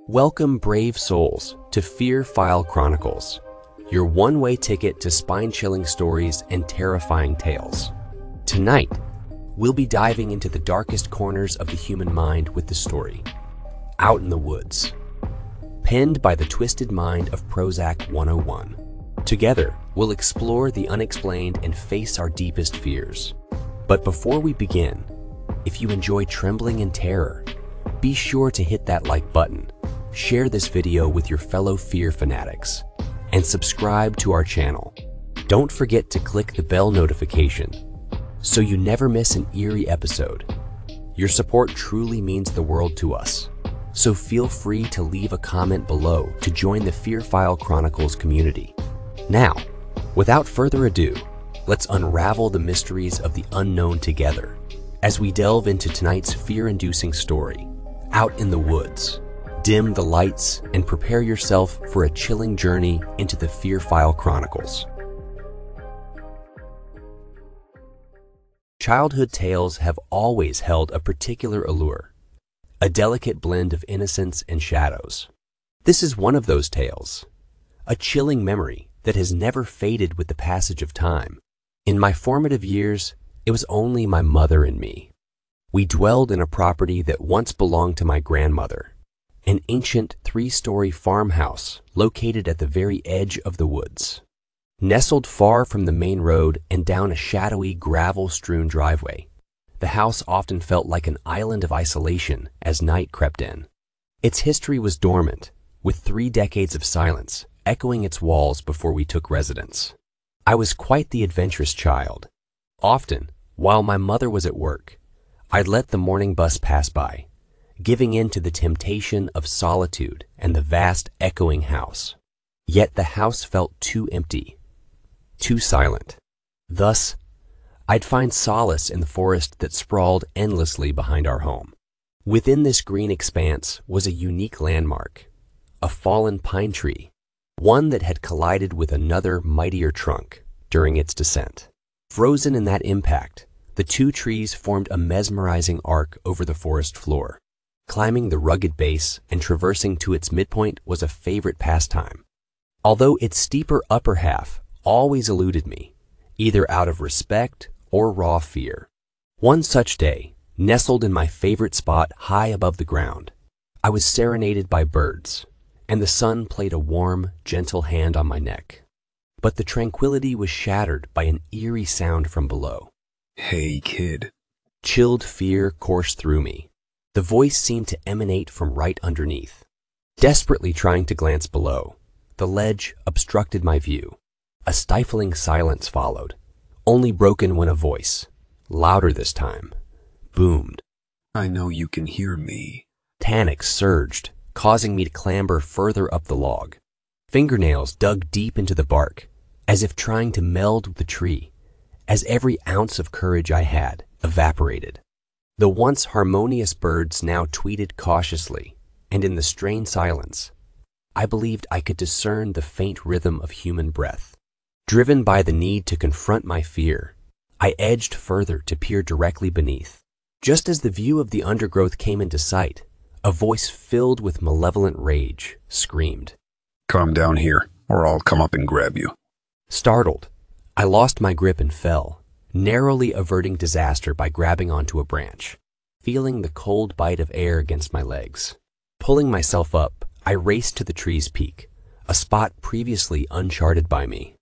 Welcome, brave souls, to Fear File Chronicles, your one-way ticket to spine-chilling stories and terrifying tales. Tonight, we'll be diving into the darkest corners of the human mind with the story, Out in the Woods, penned by the twisted mind of Prozac 101. Together, we'll explore the unexplained and face our deepest fears. But before we begin, if you enjoy trembling in terror, be sure to hit that like button, share this video with your fellow fear fanatics, and subscribe to our channel. Don't forget to click the bell notification so you never miss an eerie episode. Your support truly means the world to us, so feel free to leave a comment below to join the Fear File Chronicles community. Now, without further ado, let's unravel the mysteries of the unknown together as we delve into tonight's fear-inducing story, Out in the Woods. Dim the lights and prepare yourself for a chilling journey into the Fear File Chronicles. Childhood tales have always held a particular allure, a delicate blend of innocence and shadows. This is one of those tales, a chilling memory that has never faded with the passage of time. In my formative years, it was only my mother and me. We dwelled in a property that once belonged to my grandmother, an ancient three-story farmhouse located at the very edge of the woods. Nestled far from the main road and down a shadowy, gravel-strewn driveway, the house often felt like an island of isolation as night crept in. Its history was dormant, with 3 decades of silence echoing its walls before we took residence. I was quite the adventurous child. Often, while my mother was at work, I'd let the morning bus pass by, giving in to the temptation of solitude and the vast echoing house. Yet the house felt too empty, too silent. Thus, I'd find solace in the forest that sprawled endlessly behind our home. Within this green expanse was a unique landmark, a fallen pine tree, one that had collided with another mightier trunk during its descent. Frozen in that impact, the 2 trees formed a mesmerizing arc over the forest floor. Climbing the rugged base and traversing to its midpoint was a favorite pastime, although its steeper upper half always eluded me, either out of respect or raw fear. One such day, nestled in my favorite spot high above the ground, I was serenaded by birds, and the sun played a warm, gentle hand on my neck. But the tranquility was shattered by an eerie sound from below. "Hey, kid." Chilled fear coursed through me. The voice seemed to emanate from right underneath. Desperately trying to glance below, the ledge obstructed my view. A stifling silence followed, only broken when a voice, louder this time, boomed. "I know you can hear me." Panic surged, causing me to clamber further up the log. Fingernails dug deep into the bark, as if trying to meld with the tree, as every ounce of courage I had evaporated. The once harmonious birds now tweeted cautiously, and in the strained silence, I believed I could discern the faint rhythm of human breath. Driven by the need to confront my fear, I edged further to peer directly beneath. Just as the view of the undergrowth came into sight, a voice filled with malevolent rage screamed, "Come down here, or I'll come up and grab you." Startled, I lost my grip and fell, narrowly averting disaster by grabbing onto a branch, feeling the cold bite of air against my legs. Pulling myself up, I raced to the tree's peak, a spot previously uncharted by me.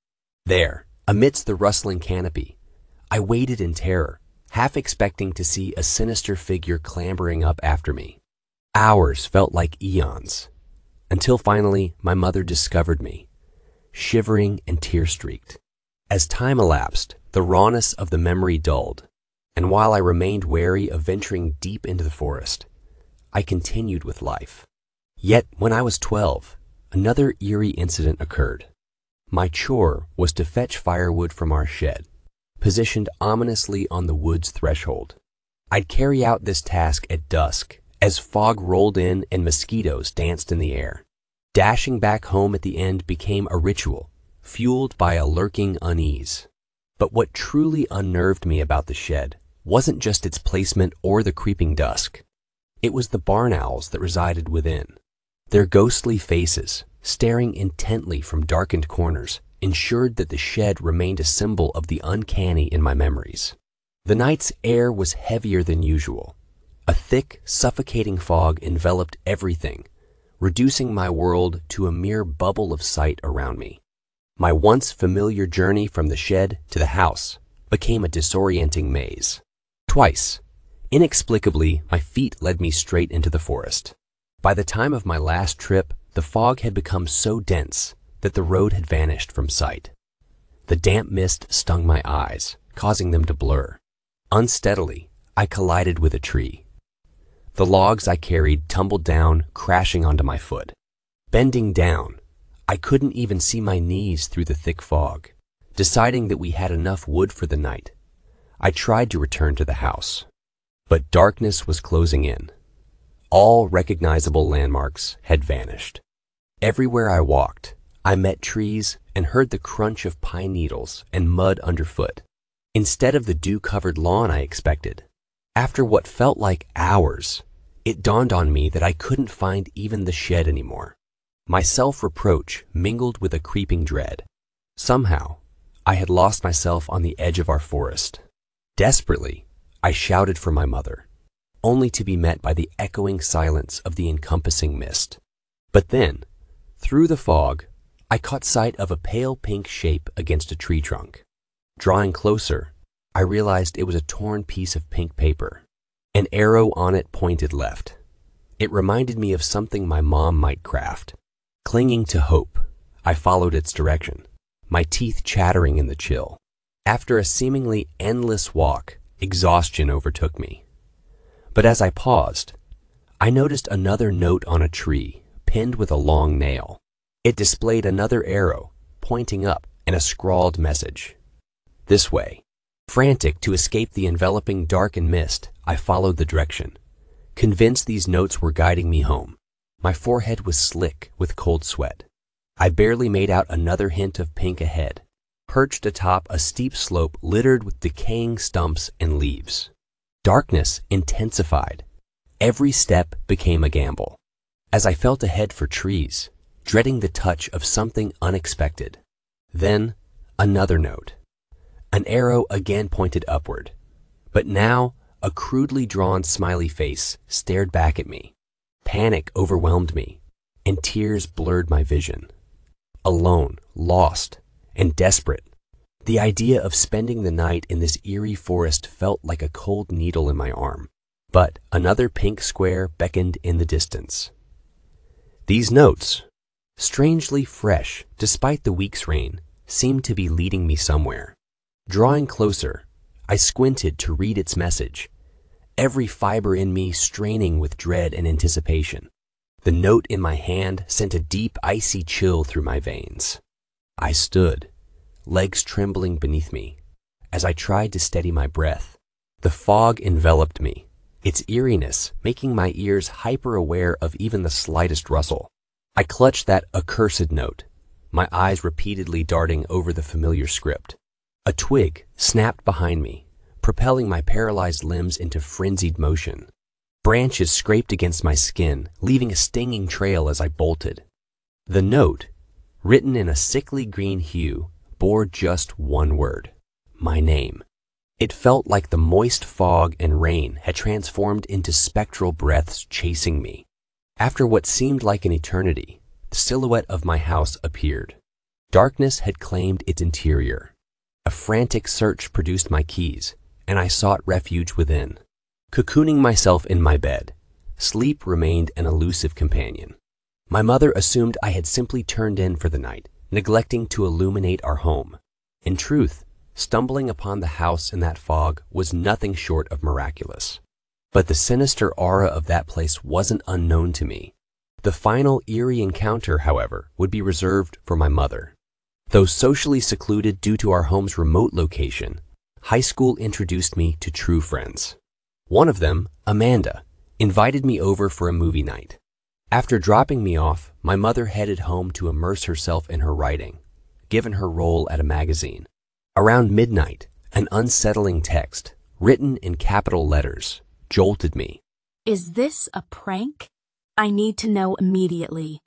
There, amidst the rustling canopy, I waited in terror, half expecting to see a sinister figure clambering up after me. Hours felt like eons, until finally my mother discovered me, shivering and tear-streaked. As time elapsed, the rawness of the memory dulled, and while I remained wary of venturing deep into the forest, I continued with life. Yet when I was 12, another eerie incident occurred. My chore was to fetch firewood from our shed, positioned ominously on the wood's threshold. I'd carry out this task at dusk as fog rolled in and mosquitoes danced in the air. Dashing back home at the end became a ritual, fueled by a lurking unease. But what truly unnerved me about the shed wasn't just its placement or the creeping dusk. It was the barn owls that resided within. Their ghostly faces, staring intently from darkened corners, ensured that the shed remained a symbol of the uncanny in my memories. The night's air was heavier than usual. A thick, suffocating fog enveloped everything, reducing my world to a mere bubble of sight around me. My once familiar journey from the shed to the house became a disorienting maze. Twice, inexplicably, my feet led me straight into the forest. By the time of my last trip, the fog had become so dense that the road had vanished from sight. The damp mist stung my eyes, causing them to blur. Unsteadily, I collided with a tree. The logs I carried tumbled down, crashing onto my foot. Bending down, I couldn't even see my knees through the thick fog. Deciding that we had enough wood for the night, I tried to return to the house. But darkness was closing in. All recognizable landmarks had vanished. Everywhere I walked, I met trees and heard the crunch of pine needles and mud underfoot, instead of the dew-covered lawn I expected. After what felt like hours, it dawned on me that I couldn't find even the shed anymore. My self-reproach mingled with a creeping dread. Somehow, I had lost myself on the edge of our forest. Desperately, I shouted for my mother, only to be met by the echoing silence of the encompassing mist. But then, through the fog, I caught sight of a pale pink shape against a tree trunk. Drawing closer, I realized it was a torn piece of pink paper. An arrow on it pointed left. It reminded me of something my mom might craft. Clinging to hope, I followed its direction, my teeth chattering in the chill. After a seemingly endless walk, exhaustion overtook me. But as I paused, I noticed another note on a tree, pinned with a long nail. It displayed another arrow, pointing up, and a scrawled message. This way. Frantic to escape the enveloping dark and mist, I followed the direction, convinced these notes were guiding me home. My forehead was slick with cold sweat. I barely made out another hint of pink ahead, perched atop a steep slope littered with decaying stumps and leaves. Darkness intensified. Every step became a gamble. As I felt ahead for trees, dreading the touch of something unexpected. Then, another note. An arrow again pointed upward, but now a crudely drawn smiley face stared back at me. Panic overwhelmed me, and tears blurred my vision. Alone, lost, and desperate, the idea of spending the night in this eerie forest felt like a cold needle in my arm. But another pink square beckoned in the distance. These notes, strangely fresh despite the week's rain, seemed to be leading me somewhere. Drawing closer, I squinted to read its message, every fiber in me straining with dread and anticipation. The note in my hand sent a deep, icy chill through my veins. I stood, legs trembling beneath me, as I tried to steady my breath. The fog enveloped me, its eeriness making my ears hyper-aware of even the slightest rustle. I clutched that accursed note, my eyes repeatedly darting over the familiar script. A twig snapped behind me, propelling my paralyzed limbs into frenzied motion. Branches scraped against my skin, leaving a stinging trail as I bolted. The note, written in a sickly green hue, bore just one word: my name. It felt like the moist fog and rain had transformed into spectral breaths chasing me. After what seemed like an eternity, the silhouette of my house appeared. Darkness had claimed its interior. A frantic search produced my keys, and I sought refuge within. Cocooning myself in my bed, sleep remained an elusive companion. My mother assumed I had simply turned in for the night, neglecting to illuminate our home. In truth, stumbling upon the house in that fog was nothing short of miraculous. But the sinister aura of that place wasn't unknown to me. The final eerie encounter, however, would be reserved for my mother. Though socially secluded due to our home's remote location, high school introduced me to true friends. One of them, Amanda, invited me over for a movie night. After dropping me off, my mother headed home to immerse herself in her writing, given her role at a magazine. Around midnight, an unsettling text, written in capital letters, jolted me. Is this a prank? I need to know immediately.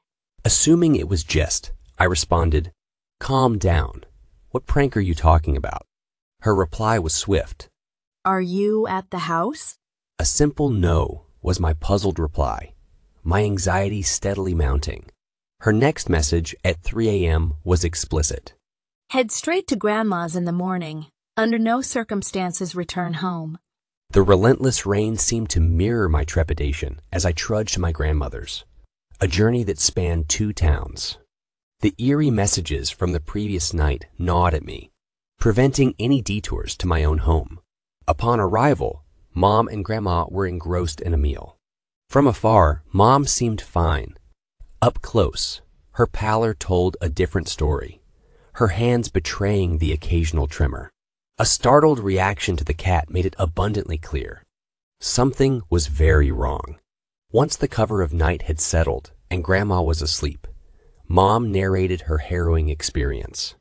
Assuming it was jest, I responded, "Calm down. What prank are you talking about?" Her reply was swift. Are you at the house? A simple no was my puzzled reply, my anxiety steadily mounting. Her next message at 3 a.m. was explicit. Head straight to Grandma's in the morning. Under no circumstances return home. The relentless rain seemed to mirror my trepidation as I trudged to my grandmother's, a journey that spanned 2 towns. The eerie messages from the previous night gnawed at me, preventing any detours to my own home. Upon arrival, Mom and Grandma were engrossed in a meal. From afar, Mom seemed fine. Up close, her pallor told a different story, her hands betraying the occasional tremor. A startled reaction to the cat made it abundantly clear. Something was very wrong. Once the cover of night had settled and Grandma was asleep, Mom narrated her harrowing experience.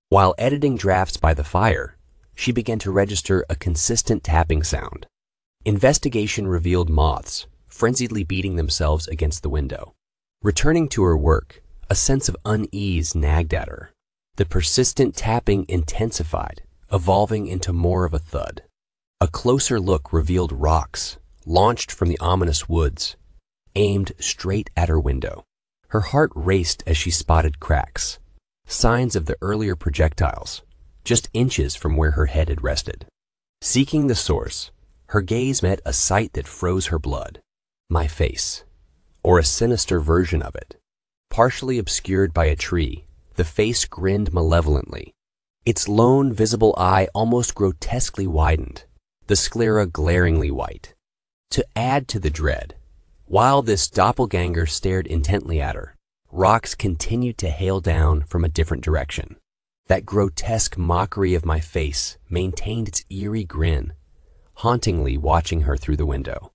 While editing drafts by the fire, she began to register a consistent tapping sound. Investigation revealed moths, frenziedly beating themselves against the window. Returning to her work, a sense of unease nagged at her. The persistent tapping intensified, evolving into more of a thud. A closer look revealed rocks, launched from the ominous woods, aimed straight at her window. Her heart raced as she spotted cracks, signs of the earlier projectiles, just inches from where her head had rested. Seeking the source, her gaze met a sight that froze her blood. My face, or a sinister version of it. Partially obscured by a tree, the face grinned malevolently. Its lone visible eye almost grotesquely widened, the sclera glaringly white. To add to the dread, while this doppelganger stared intently at her, rocks continued to hail down from a different direction. That grotesque mockery of my face maintained its eerie grin, hauntingly watching her through the window.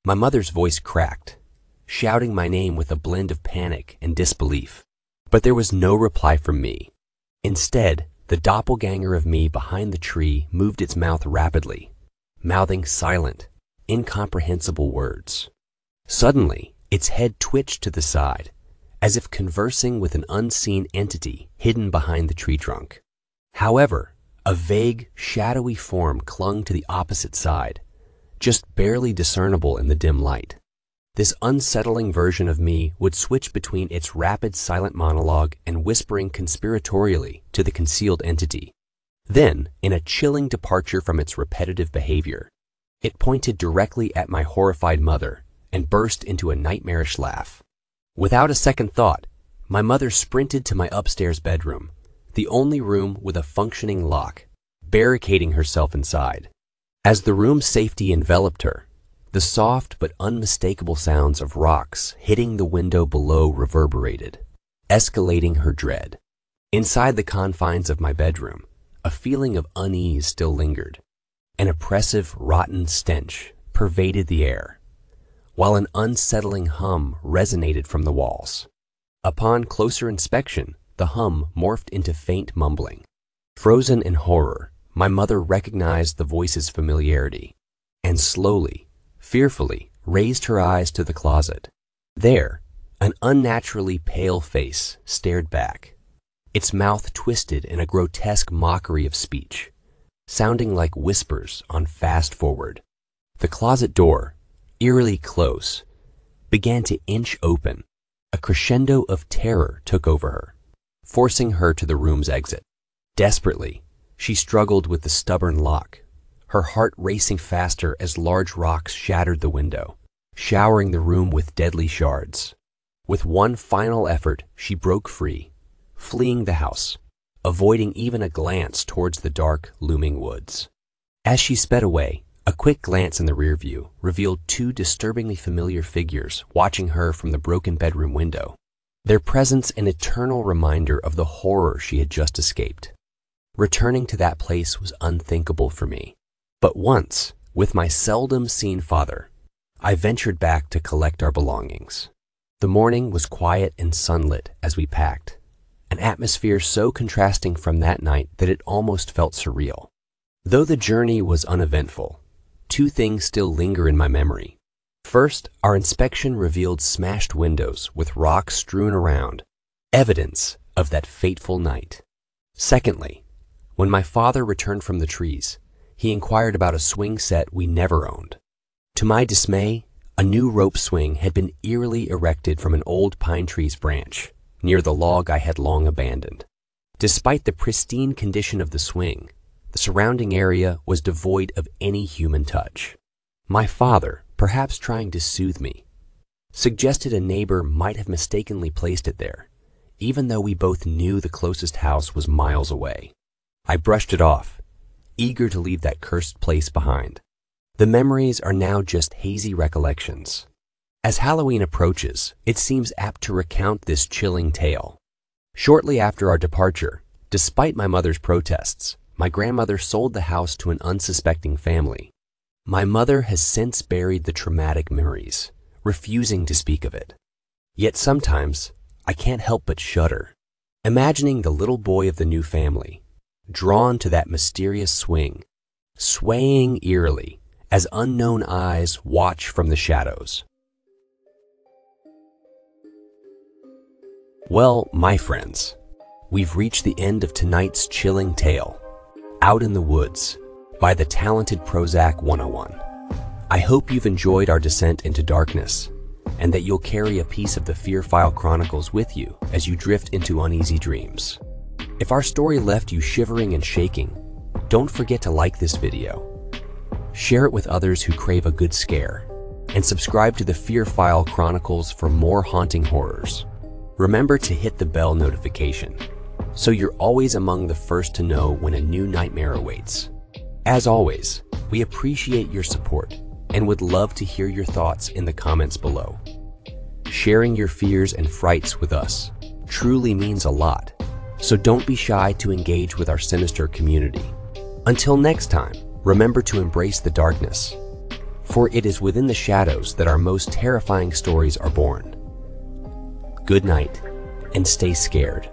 My mother's voice cracked, shouting my name with a blend of panic and disbelief. But there was no reply from me. Instead, the doppelganger of me behind the tree moved its mouth rapidly, mouthing silent, incomprehensible words. Suddenly, its head twitched to the side, as if conversing with an unseen entity hidden behind the tree trunk. However, a vague, shadowy form clung to the opposite side, just barely discernible in the dim light. This unsettling version of me would switch between its rapid silent monologue and whispering conspiratorially to the concealed entity. Then, in a chilling departure from its repetitive behavior, it pointed directly at my horrified mother and burst into a nightmarish laugh. Without a second thought, my mother sprinted to my upstairs bedroom, the only room with a functioning lock, barricading herself inside. As the room's safety enveloped her, the soft but unmistakable sounds of rocks hitting the window below reverberated, escalating her dread. Inside the confines of my bedroom, a feeling of unease still lingered. An oppressive, rotten stench pervaded the air, while an unsettling hum resonated from the walls. Upon closer inspection, the hum morphed into faint mumbling. Frozen in horror, my mother recognized the voice's familiarity, and slowly, fearfully, raised her eyes to the closet. There, an unnaturally pale face stared back, its mouth twisted in a grotesque mockery of speech, sounding like whispers on fast forward. The closet door, eerily close, began to inch open. A crescendo of terror took over her, forcing her to the room's exit. Desperately, she struggled with the stubborn lock, her heart racing faster as large rocks shattered the window, showering the room with deadly shards. With one final effort, she broke free, fleeing the house, avoiding even a glance towards the dark, looming woods. As she sped away, a quick glance in the rear view revealed 2 disturbingly familiar figures watching her from the broken bedroom window, their presence an eternal reminder of the horror she had just escaped. Returning to that place was unthinkable for me. But once, with my seldom seen father, I ventured back to collect our belongings. The morning was quiet and sunlit as we packed, an atmosphere so contrasting from that night that it almost felt surreal. Though the journey was uneventful, 2 things still linger in my memory. First, our inspection revealed smashed windows with rocks strewn around, evidence of that fateful night. Secondly, when my father returned from the trees, he inquired about a swing set we never owned. To my dismay, a new rope swing had been eerily erected from an old pine tree's branch, near the log I had long abandoned. Despite the pristine condition of the swing, the surrounding area was devoid of any human touch. My father, perhaps trying to soothe me, suggested a neighbor might have mistakenly placed it there, even though we both knew the closest house was miles away. I brushed it off, eager to leave that cursed place behind. The memories are now just hazy recollections. As Halloween approaches, it seems apt to recount this chilling tale. Shortly after our departure, despite my mother's protests, my grandmother sold the house to an unsuspecting family. My mother has since buried the traumatic memories, refusing to speak of it. Yet sometimes, I can't help but shudder, imagining the little boy of the new family, drawn to that mysterious swing, swaying eerily as unknown eyes watch from the shadows. Well, my friends, we've reached the end of tonight's chilling tale, Out in the Woods, by the talented Prozac 101. I hope you've enjoyed our descent into darkness, and that you'll carry a piece of the Fear File Chronicles with you as you drift into uneasy dreams. If our story left you shivering and shaking, don't forget to like this video, share it with others who crave a good scare, and subscribe to the Fear File Chronicles for more haunting horrors. Remember to hit the bell notification, so you're always among the first to know when a new nightmare awaits. As always, we appreciate your support and would love to hear your thoughts in the comments below. Sharing your fears and frights with us truly means a lot, so don't be shy to engage with our sinister community. Until next time, remember to embrace the darkness, for it is within the shadows that our most terrifying stories are born. Good night, and stay scared.